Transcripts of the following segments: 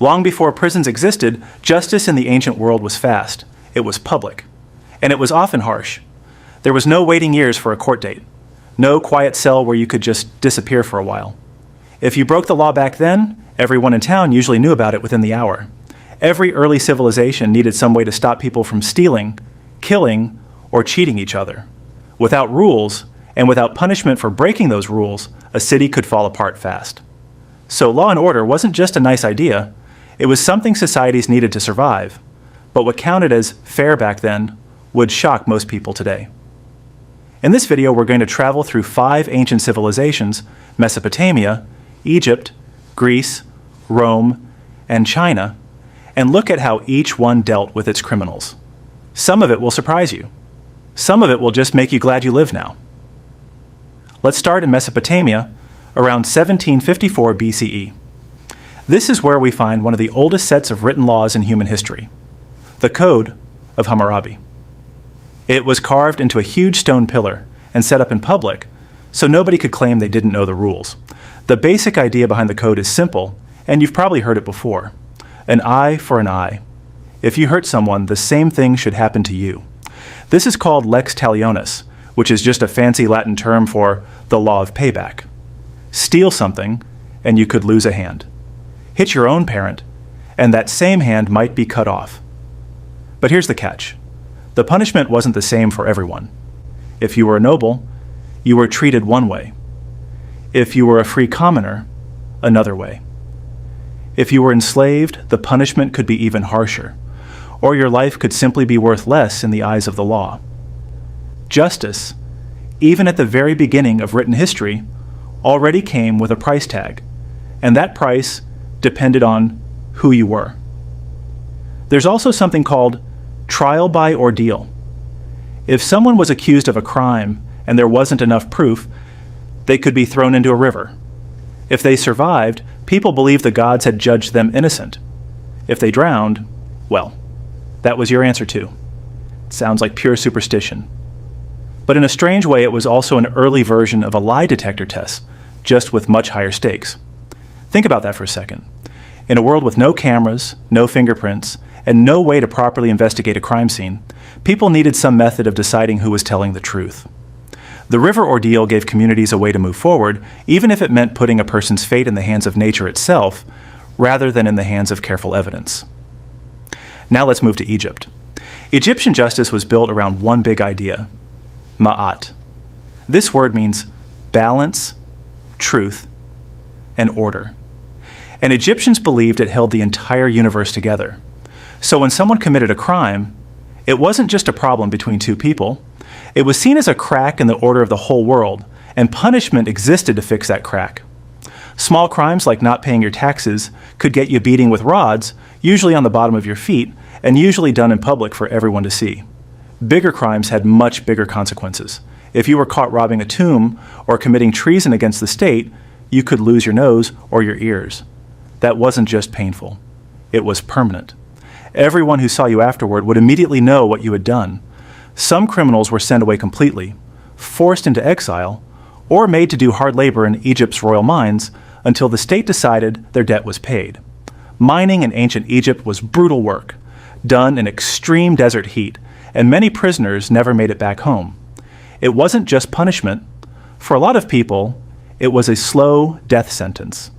Long before prisons existed, justice in the ancient world was fast. It was public. And it was often harsh. There was no waiting years for a court date. No quiet cell where you could just disappear for a while. If you broke the law back then, everyone in town usually knew about it within the hour. Every early civilization needed some way to stop people from stealing, killing, or cheating each other. Without rules, and without punishment for breaking those rules, a city could fall apart fast. So law and order wasn't just a nice idea, it was something societies needed to survive. But what counted as fair back then would shock most people today. In this video, we're going to travel through 5 ancient civilizations: Mesopotamia, Egypt, Greece, Rome, and China, and look at how each one dealt with its criminals. Some of it will surprise you. Some of it will just make you glad you live now. Let's start in Mesopotamia, around 1754 BCE. This is where we find one of the oldest sets of written laws in human history, the Code of Hammurabi. It was carved into a huge stone pillar and set up in public, so nobody could claim they didn't know the rules. The basic idea behind the code is simple, and you've probably heard it before. An eye for an eye. If you hurt someone, the same thing should happen to you. This is called lex talionis, which is just a fancy Latin term for the law of payback. Steal something, and you could lose a hand. Hit your own parent, and that same hand might be cut off. But here's the catch. The punishment wasn't the same for everyone. If you were a noble, you were treated one way. If you were a free commoner, another way. If you were enslaved, the punishment could be even harsher, or your life could simply be worth less in the eyes of the law. Justice, even at the very beginning of written history, already came with a price tag, and that price depended on who you were. There's also something called trial by ordeal. If someone was accused of a crime and there wasn't enough proof, they could be thrown into a river. If they survived, people believed the gods had judged them innocent. If they drowned, well, that was your answer too. It sounds like pure superstition. But in a strange way, it was also an early version of a lie detector test, just with much higher stakes. Think about that for a second. In a world with no cameras, no fingerprints, and no way to properly investigate a crime scene, people needed some method of deciding who was telling the truth. The river ordeal gave communities a way to move forward, even if it meant putting a person's fate in the hands of nature itself, rather than in the hands of careful evidence. Now let's move to Egypt. Egyptian justice was built around one big idea: ma'at. This word means balance, truth, and order. And Egyptians believed it held the entire universe together. So when someone committed a crime, it wasn't just a problem between two people. It was seen as a crack in the order of the whole world, and punishment existed to fix that crack. Small crimes like not paying your taxes could get you beating with rods, usually on the bottom of your feet, and usually done in public for everyone to see. Bigger crimes had much bigger consequences. If you were caught robbing a tomb or committing treason against the state, you could lose your nose or your ears. That wasn't just painful. It was permanent. Everyone who saw you afterward would immediately know what you had done. Some criminals were sent away completely, forced into exile, or made to do hard labor in Egypt's royal mines until the state decided their debt was paid. Mining in ancient Egypt was brutal work, done in extreme desert heat, and many prisoners never made it back home. It wasn't just punishment. For a lot of people, it was a slow death sentence,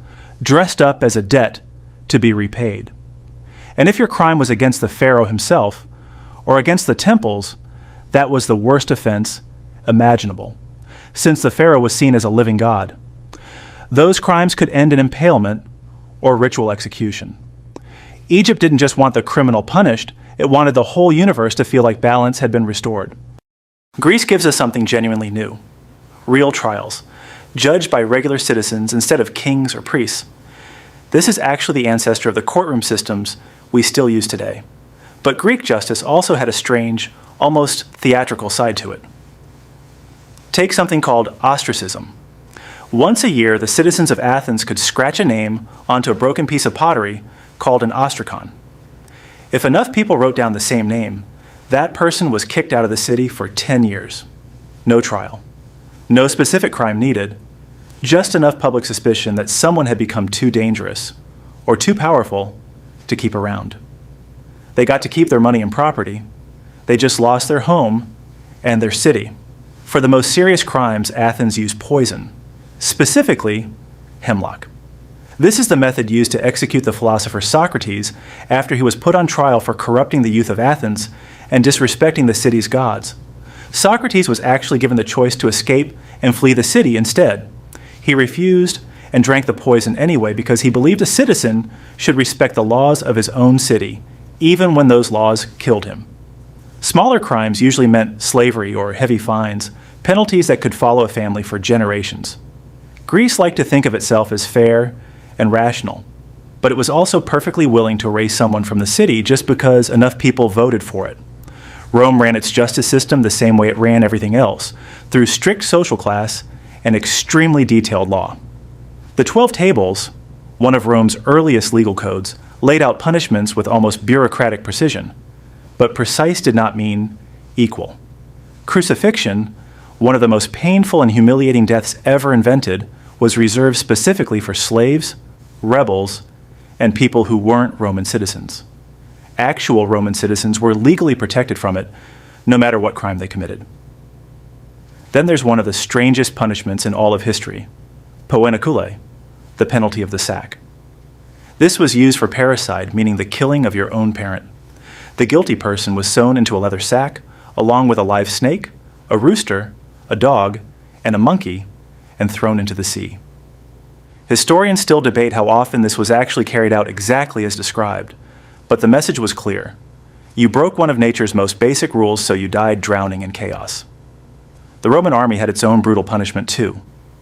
dressed up as a debt to be repaid. And if your crime was against the pharaoh himself, or against the temples, that was the worst offense imaginable, since the pharaoh was seen as a living god. Those crimes could end in impalement or ritual execution. Egypt didn't just want the criminal punished, it wanted the whole universe to feel like balance had been restored. Greece gives us something genuinely new: real trials, judged by regular citizens instead of kings or priests. This is actually the ancestor of the courtroom systems we still use today. But Greek justice also had a strange, almost theatrical side to it. Take something called ostracism. Once a year, the citizens of Athens could scratch a name onto a broken piece of pottery called an ostracon. If enough people wrote down the same name, that person was kicked out of the city for 10 years. No trial. No specific crime needed. Just enough public suspicion that someone had become too dangerous or too powerful to keep around. They got to keep their money and property. They just lost their home and their city. For the most serious crimes, Athens used poison, specifically hemlock. This is the method used to execute the philosopher Socrates after he was put on trial for corrupting the youth of Athens and disrespecting the city's gods. Socrates was actually given the choice to escape and flee the city instead. He refused and drank the poison anyway because he believed a citizen should respect the laws of his own city, even when those laws killed him. Smaller crimes usually meant slavery or heavy fines, penalties that could follow a family for generations. Greece liked to think of itself as fair and rational, but it was also perfectly willing to erase someone from the city just because enough people voted for it. Rome ran its justice system the same way it ran everything else, through strict social class and extremely detailed law. The 12 Tables, one of Rome's earliest legal codes, laid out punishments with almost bureaucratic precision, but precise did not mean equal. Crucifixion, one of the most painful and humiliating deaths ever invented, was reserved specifically for slaves, rebels, and people who weren't Roman citizens. Actual Roman citizens were legally protected from it, no matter what crime they committed. Then there's one of the strangest punishments in all of history, poenekule, the penalty of the sack. This was used for parricide, meaning the killing of your own parent. The guilty person was sewn into a leather sack, along with a live snake, a rooster, a dog, and a monkey, and thrown into the sea. Historians still debate how often this was actually carried out exactly as described, but the message was clear. You broke one of nature's most basic rules, so you died drowning in chaos. The Roman army had its own brutal punishment too,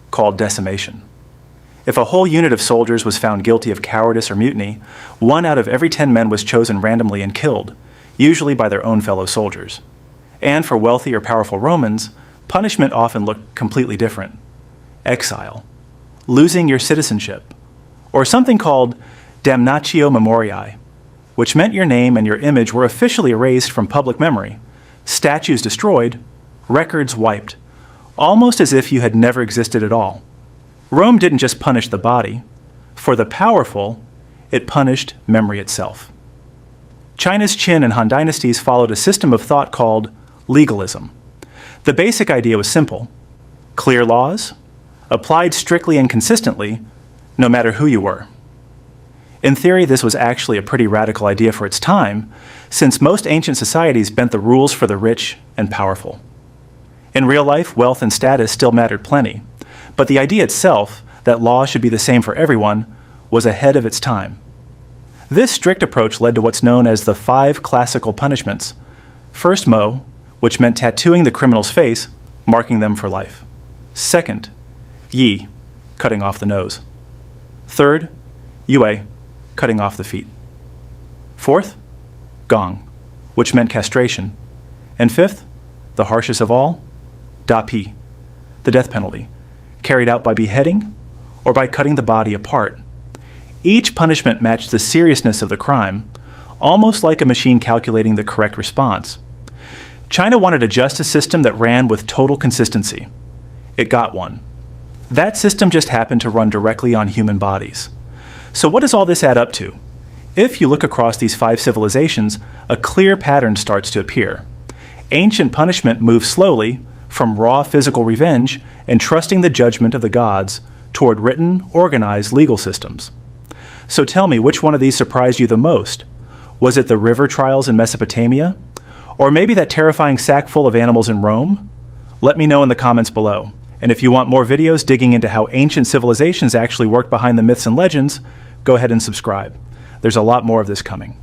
called decimation. If a whole unit of soldiers was found guilty of cowardice or mutiny, 1 out of every 10 men was chosen randomly and killed, usually by their own fellow soldiers. And for wealthy or powerful Romans, punishment often looked completely different. Exile, losing your citizenship, or something called damnatio memoriae, which meant your name and your image were officially erased from public memory, statues destroyed, records wiped, almost as if you had never existed at all. Rome didn't just punish the body. For the powerful, it punished memory itself. China's Qin and Han dynasties followed a system of thought called legalism. The basic idea was simple: clear laws, applied strictly and consistently, no matter who you were. In theory, this was actually a pretty radical idea for its time, since most ancient societies bent the rules for the rich and powerful. In real life, wealth and status still mattered plenty, but the idea itself, that law should be the same for everyone, was ahead of its time. This strict approach led to what's known as the 5 classical punishments. First, mo, which meant tattooing the criminal's face, marking them for life. Second, yi, cutting off the nose. Third, yue, cutting off the feet. Fourth, gong, which meant castration. And fifth, the harshest of all, da pi, the death penalty, carried out by beheading or by cutting the body apart. Each punishment matched the seriousness of the crime, almost like a machine calculating the correct response. China wanted a justice system that ran with total consistency. It got one. That system just happened to run directly on human bodies. So what does all this add up to? If you look across these 5 civilizations, a clear pattern starts to appear. Ancient punishment moves slowly from raw physical revenge and trusting the judgment of the gods toward written, organized legal systems. So tell me, which one of these surprised you the most? Was it the river trials in Mesopotamia? Or maybe that terrifying sack full of animals in Rome? Let me know in the comments below. And if you want more videos digging into how ancient civilizations actually worked behind the myths and legends, go ahead and subscribe. There's a lot more of this coming.